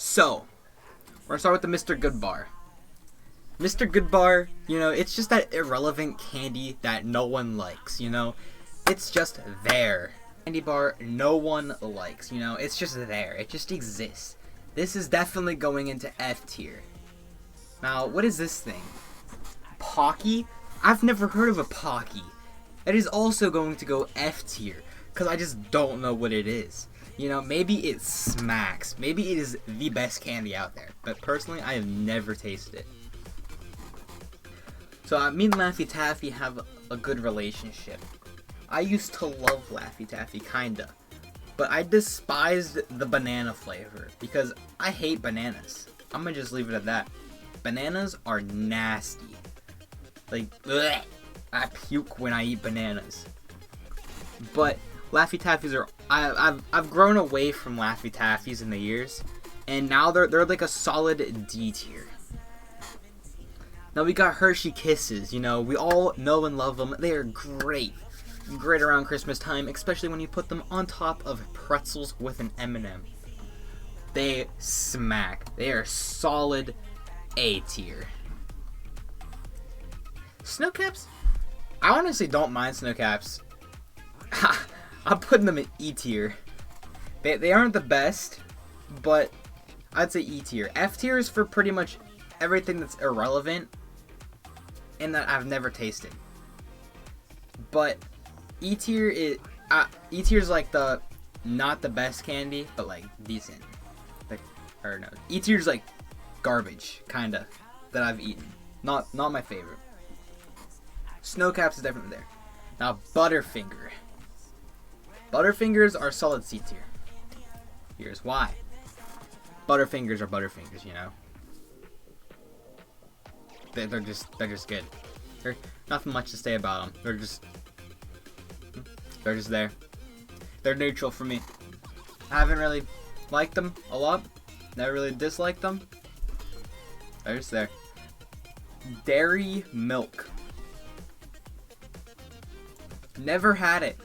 So, we're gonna start with the Mr. Goodbar. Mr. Goodbar, you know, it's just that irrelevant candy that no one likes, you know? It's just there. Candy bar no one likes, you know? It's just there. It just exists. This is definitely going into F tier. Now, what is this thing? Pocky? I've never heard of a Pocky. It is also going to go F tier, because I just don't know what it is. You know, maybe it smacks. Maybe it is the best candy out there. But personally, I have never tasted it. So me and Laffy Taffy have a good relationship. I used to love Laffy Taffy, kinda. But I despised the banana flavor, because I hate bananas. I'm gonna just leave it at that. Bananas are nasty. Like, bleh, I puke when I eat bananas. But Laffy Taffies are, I've grown away from Laffy Taffies in the years, and now they're like a solid D tier. Now we got Hershey Kisses. You know, we all know and love them. They are great. Great around Christmas time, especially when you put them on top of pretzels with an M&M. They smack. They are solid A tier. Snow Caps? I honestly don't mind Snow Caps. I'm putting them in E tier. They aren't the best, but I'd say E tier. F tier is for pretty much everything that's irrelevant and that I've never tasted. But E tier is like the not the best candy, but like decent. Like, or no, E tier is like garbage, kinda, that I've eaten. Not my favorite. Snow Caps is definitely there. Now Butterfinger. Butterfingers are solid C tier. Here's why. Butterfingers are Butterfingers, you know. They're just good. There's nothing much to say about them. They're just there. They're neutral for me. I haven't really liked them a lot. Never really disliked them. They're just there. Dairy milk. Never had it.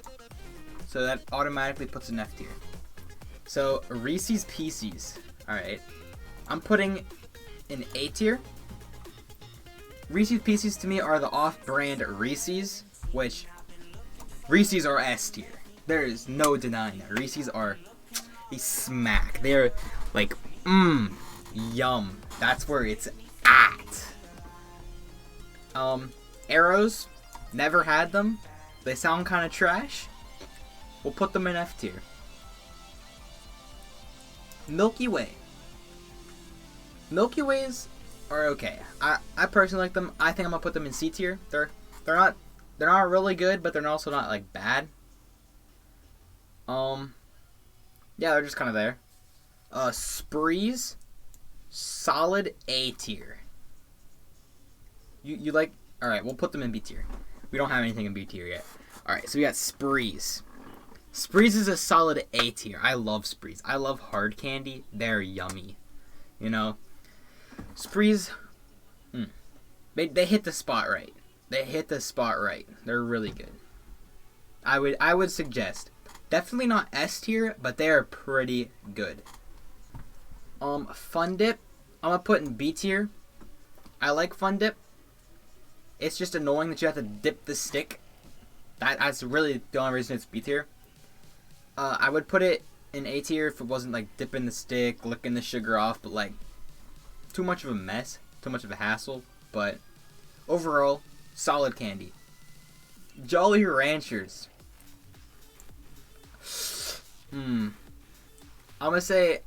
So that automatically puts an F tier. So Reese's Pieces. Alright. I'm putting an A tier. Reese's Pieces to me are the off-brand Reese's, which Reese's are S tier. There is no denying that. Reese's are, they smack. They're like, yum. That's where it's at. Arrows, never had them. They sound kind of trash. We'll put them in F tier. Milky Way. Milky Ways are okay. I personally like them. I think I'm gonna put them in C tier. They're not really good, but they're also not like bad. Yeah, they're just kind of there. Sprees, solid A tier. You like? All right, we'll put them in B tier. We don't have anything in B tier yet. All right, so we got Sprees. Sprees is a solid A tier. I love Sprees. I love hard candy. They're yummy. You know, Sprees. They hit the spot right. They hit the spot right. They're really good. I would suggest. Definitely not S tier, but they are pretty good. Fun Dip, I'm gonna put in B tier. I like Fun Dip. It's just annoying that you have to dip the stick. That's really the only reason it's B tier. I would put it in A tier if it wasn't like dipping the stick, licking the sugar off, but like too much of a mess, too much of a hassle. But overall, solid candy. Jolly Ranchers. I'm gonna say,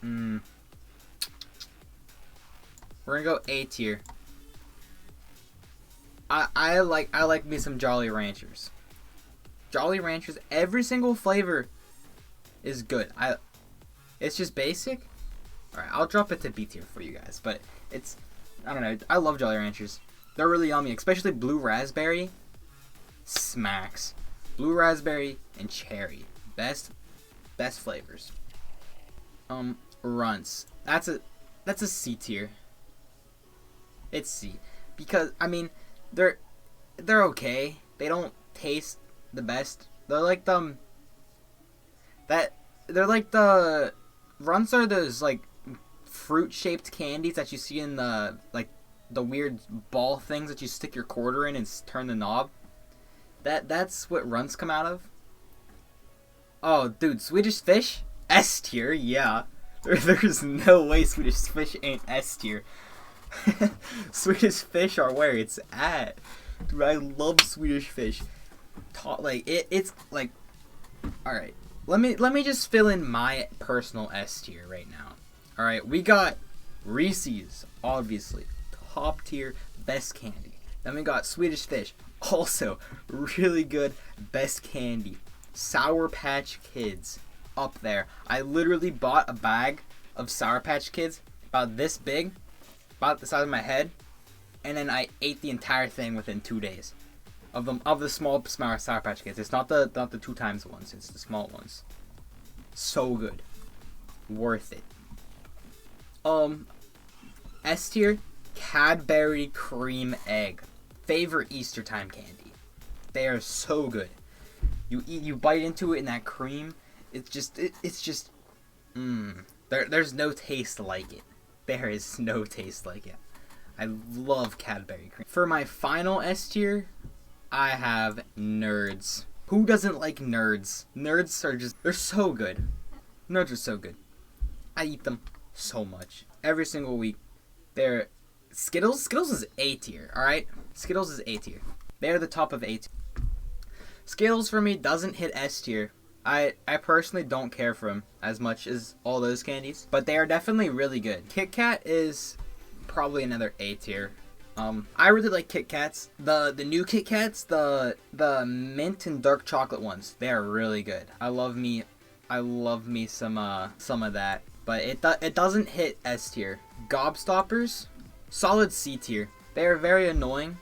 we're gonna go A tier. I like me some Jolly Ranchers. Jolly Ranchers, every single flavor is good. It's just basic. Alright, I'll drop it to B tier for you guys, but I don't know, I love Jolly Ranchers. They're really yummy, especially blue raspberry. Smacks. Blue raspberry and cherry. Best flavors. Runts. That's a C tier. It's C. Because I mean, they're okay. They don't taste the best. They're like the Runts are those like fruit-shaped candies that you see in the the weird ball things that you stick your quarter in and turn the knob. That's what Runts come out of. Oh, dude, Swedish Fish? S tier, yeah. There's no way Swedish Fish ain't S tier. Swedish Fish are where it's at. Dude, I love Swedish Fish. It's like, all right. Let me just fill in my personal S tier right now. All right, we got Reese's, obviously, top tier, best candy. Then we got Swedish Fish, also really good, best candy. Sour Patch Kids, up there. I literally bought a bag of Sour Patch Kids about this big, about the size of my head, and then I ate the entire thing within 2 days. Of the small Sour Patch Kids. It's not the 2 times ones. It's the small ones. So good, worth it. S tier, Cadbury Cream Egg, favorite Easter time candy. They are so good. You bite into it in that cream. It's just There's no taste like it. There is no taste like it. I love Cadbury Cream. For my final S tier, I have Nerds. Who doesn't like Nerds? Nerds are they're so good. Nerds are so good. I eat them so much. Every single week. They're Skittles is A tier, alright? Skittles is A tier. They're the top of A tier. Skittles for me doesn't hit S tier. I personally don't care for them as much as all those candies, but they are definitely really good. Kitkat is probably another A tier. I really like Kit Kats. The new Kit Kats, the mint and dark chocolate ones, they are really good. I love me some of that, but it doesn't hit S tier. Gobstoppers, solid C tier. They are very annoying.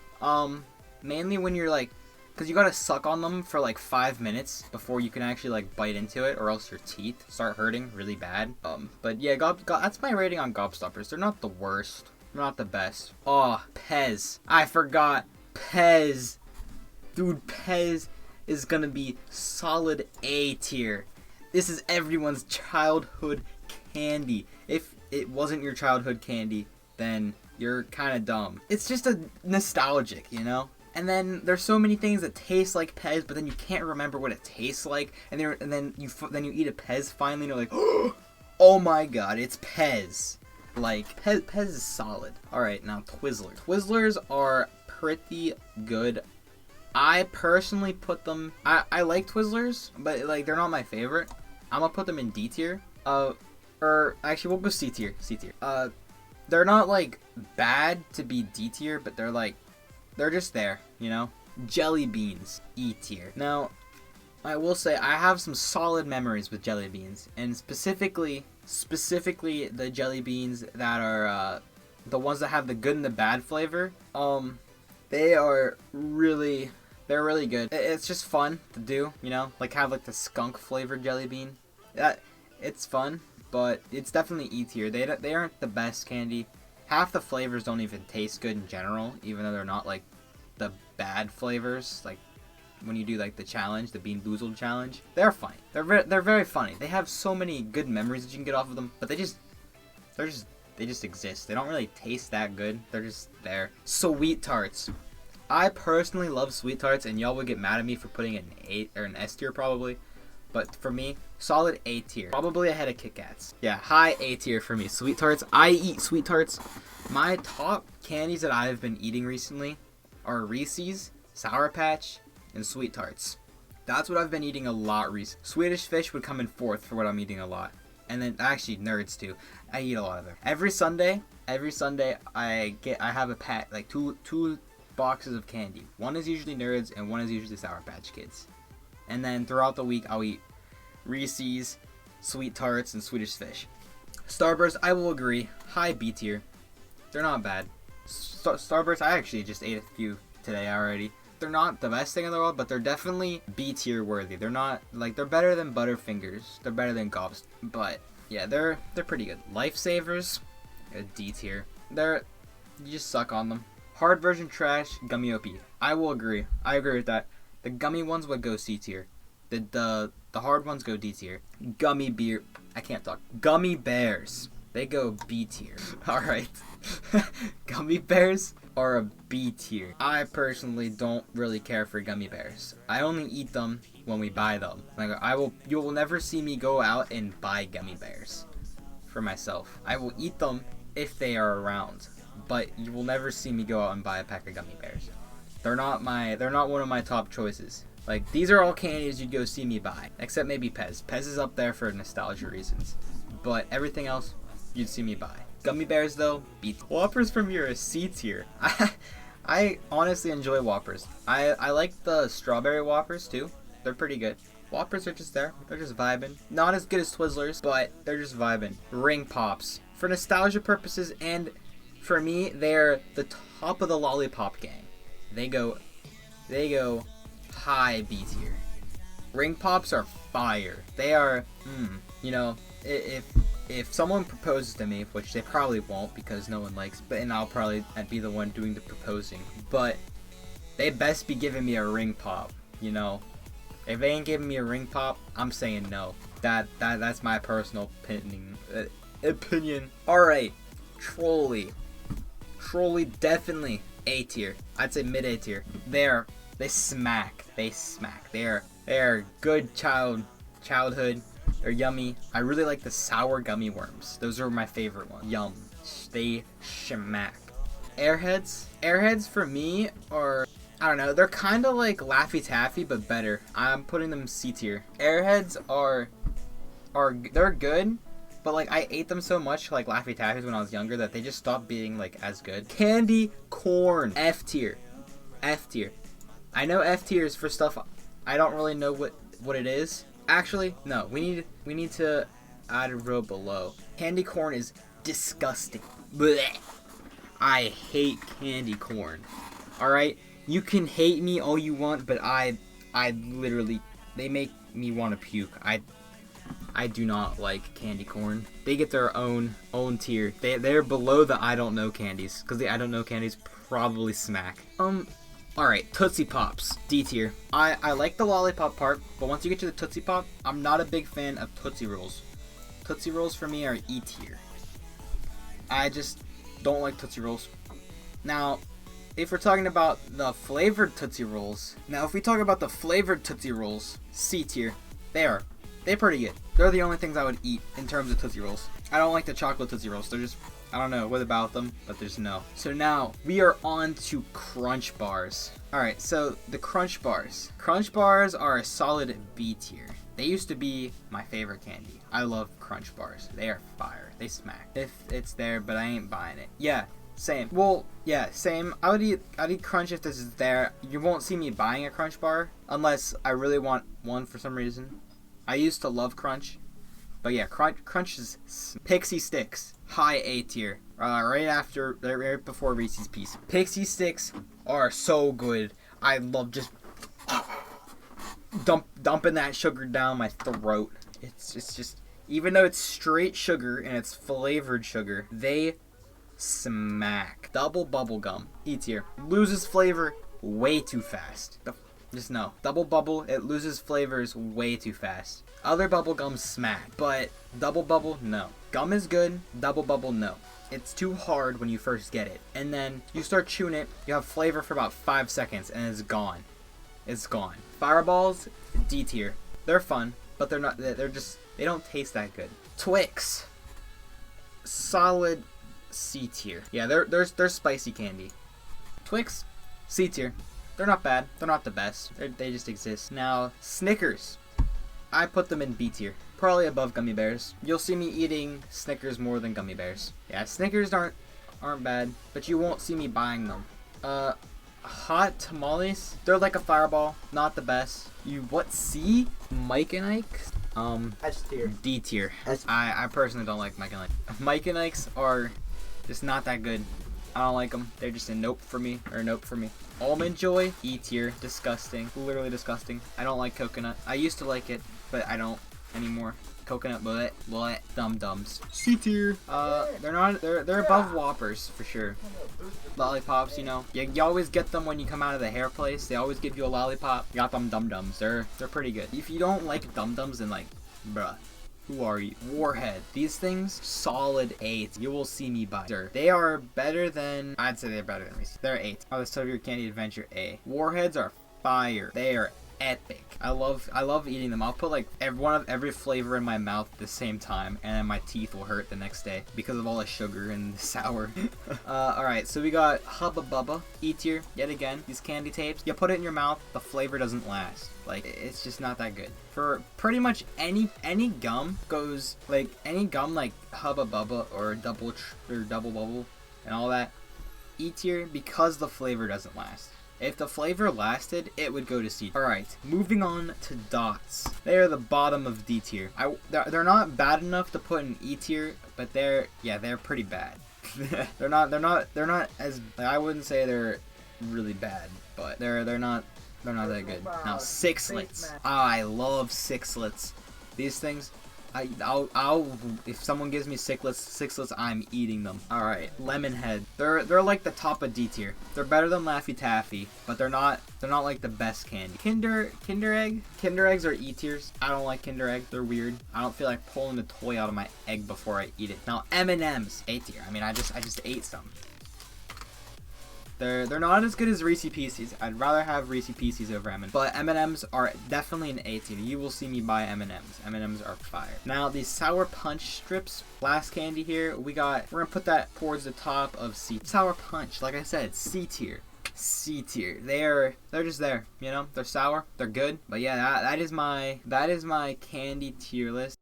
Mainly when you're like, because you gotta suck on them for like 5 minutes before you can actually like bite into it, or else your teeth start hurting really bad. But yeah, that's my rating on Gobstoppers. They're not the worst. They're not the best. Oh, Pez. I forgot. Pez. Dude, Pez is gonna be solid A tier. This is everyone's childhood candy. If it wasn't your childhood candy, then you're kind of dumb. It's just a nostalgic, you know? And then there's so many things that taste like Pez, but then you can't remember what it tastes like. And then you eat a Pez finally, and you're like, oh my god, it's Pez. Like Pez is solid. All right, now Twizzlers. Twizzlers are pretty good. I personally put them. I like Twizzlers, but like they're not my favorite. I'm gonna put them in D tier. Or actually, we'll go C tier. C tier. They're not like bad to be D tier, but they're just there, you know? Jelly beans, E tier. Now, I will say I have some solid memories with jelly beans, and specifically the jelly beans that are the ones that have the good and the bad flavor. They're really good. It's just fun to do, you know? Like have like the skunk flavored jelly bean. It's fun, but it's definitely E tier. They aren't the best candy. Half the flavors don't even taste good in general, even though they're not like the bad flavors. Like when you do like the challenge, the Bean Boozled challenge, they're funny. They're very funny. They have so many good memories that you can get off of them, but they just exist. They don't really taste that good. They're just there. Sweet Tarts. I personally love Sweet Tarts, and y'all would get mad at me for putting it in A or an S tier probably. But for me, solid A tier. Probably ahead of Kit Kats. Yeah, high A tier for me. Sweet Tarts. I eat Sweet Tarts. My top candies that I've been eating recently are Reese's, Sour Patch, and Sweet Tarts. That's what I've been eating a lot recently. Swedish Fish would come in 4th for what I'm eating a lot. And then actually Nerds too. I eat a lot of them. Every Sunday I have a pack, like two boxes of candy. One is usually Nerds and one is usually Sour Patch Kids. And then throughout the week, I'll eat Reese's, Sweet Tarts, and Swedish Fish. Starburst, I will agree, high B tier. They're not bad. Starburst, I actually just ate a few today already. They're not the best thing in the world, but they're definitely B tier worthy. They're not, like, they're better than Butterfingers. They're better than Gobs. But, yeah, they're pretty good. Lifesavers, a D tier. You just suck on them. Hard version trash, Gummy OP. I will agree. I agree with that. The gummy ones would go C tier. The hard ones go D tier. I can't talk. Gummy Bears. They go B tier. Alright. Gummy Bears are a B tier. I personally don't really care for gummy bears. I only eat them when we buy them. Like you will never see me go out and buy gummy bears for myself. I will eat them if they are around, but you will never see me go out and buy a pack of gummy bears. They're not one of my top choices. Like, these are all candies you'd go see me buy, except maybe Pez. Pez is up there for nostalgia reasons, but everything else you'd see me buy. Gummy Bears though, B tier. Whoppers from here are C tier. I honestly enjoy Whoppers. I like the strawberry Whoppers too. They're pretty good. Whoppers are just there. They're just vibing. Not as good as Twizzlers, but they're just vibing. Ring Pops. For nostalgia purposes and for me, they're the top of the Lollipop gang. They go high B tier. Ring Pops are fire. They are, you know, if someone proposes to me, which they probably won't because no one likes, and I'll probably be the one doing the proposing, but they best be giving me a ring pop, you know. If they ain't giving me a ring pop, I'm saying no. That's my personal opinion. Alright, Trolley definitely A tier. I'd say mid A tier. They smack. They're good childhood. They're yummy. I really like the sour gummy worms. Those are my favorite ones. Yum. They smack. Airheads for me are, I don't know, they're kind of like Laffy Taffy but better. I'm putting them C tier. Airheads are they're good, but like I ate them so much like Laffy Taffies when I was younger that they just stopped being like as good. Candy corn, F tier. I know F tier is for stuff I don't really know what it is. Actually, no. We need to add a row below. Candy corn is disgusting. Blech. I hate candy corn. All right, you can hate me all you want, but I literally, they make me want to puke. I do not like candy corn. They get their own tier. They're below the I don't know candies because the I don't know candies probably smack. Alright, Tootsie Pops, D tier. I like the lollipop part, but once you get to the Tootsie Pop, I'm not a big fan of Tootsie Rolls. Tootsie Rolls for me are E tier. I just don't like Tootsie Rolls. Now, if we're talking about the flavored Tootsie Rolls, C tier. They're pretty good. They're the only things I would eat in terms of Tootsie Rolls. I don't like the chocolate Tootsie Rolls. They're just, I don't know what about them, but there's no. So now we are on to Crunch Bars. Alright, so the Crunch Bars. Crunch Bars are a solid B tier. They used to be my favorite candy. I love Crunch Bars. They are fire. They smack. If it's there, but I ain't buying it. Yeah, same. Well, yeah, same. I'd eat Crunch if this is there. You won't see me buying a Crunch Bar unless I really want one for some reason. I used to love Crunch. But yeah, Crunch is Pixie Stix, high A tier. Right before Reese's Piece. Pixie Stix are so good. I love just dumping that sugar down my throat. It's just, even though it's straight sugar and it's flavored sugar, they smack. Double bubble gum, E tier. Loses flavor way too fast. Just no. Double bubble, it loses flavors way too fast. Other bubble gums smack, but double bubble, no. Gum is good, double bubble, no. It's too hard when you first get it. And then you start chewing it, you have flavor for about 5 seconds, and it's gone. It's gone. Fireballs, D tier. They're fun, but they don't taste that good. Twix, solid C tier. Yeah, they're spicy candy. Twix, C tier. They're not bad. They're not the best. They just exist. Now, Snickers. I put them in B tier. Probably above Gummy Bears. You'll see me eating Snickers more than Gummy Bears. Yeah, Snickers aren't bad, but you won't see me buying them. Hot Tamales. They're like a fireball. Not the best. C? Mike and Ike? S tier. D tier. I personally don't like Mike and Ike. Mike and Ike's are just not that good. I don't like them. They're just a nope for me. Almond Joy, E tier. Disgusting. Literally disgusting. I don't like coconut. I used to like it, but I don't. anymore. Coconut bullet, dum-dums. C tier. They're above Whoppers for sure. Lollipops, you know, you always get them when you come out of the hair place. They always give you a lollipop. You got them dum-dums. They're pretty good. If you don't like dum-dums, then like, bruh. Who are you? Warhead. These things, solid 8. You will see me buy. They are better than, I'd say they're better than Reese's. They're 8. Oh, the Soviet Candy Adventure A. Warheads are fire. They are epic. I love eating them. I'll put like one of every flavor in my mouth at the same time, and then my teeth will hurt the next day because of all the sugar and the sour. Alright, so we got Hubba Bubba, E tier, yet again. These candy tapes, you put it in your mouth, the flavor doesn't last. Like, it's just not that good. For pretty much any gum goes, like, any gum like Hubba Bubba or Double Bubble and all that, E tier, because the flavor doesn't last. If the flavor lasted, it would go to C. Alright, moving on to dots. They are the bottom of D tier. They're not bad enough to put in E tier, but they're pretty bad. they're not as, I wouldn't say they're really bad, but they're not that good. Now, Sixlets. I love Sixlets. These things, I'll if someone gives me Sixlets, I'm eating them. All right, Lemonhead. They're like the top of D tier. They're better than Laffy Taffy, but they're not like the best candy. Kinder Egg. Kinder Eggs are E tiers. I don't like Kinder Egg. They're weird. I don't feel like pulling the toy out of my egg before I eat it. Now M&M's, A tier. I mean, I just ate some. They're not as good as Reese's Pieces. I'd rather have Reese's Pieces over M&M's. But M&M's are definitely an A tier. You will see me buy M&M's. M&M's are fire. Now, these Sour Punch strips, last candy here, we're gonna put that towards the top of C. Sour Punch, like I said, C tier. C tier. They're just there, you know? They're sour, they're good. But yeah, that is my candy tier list.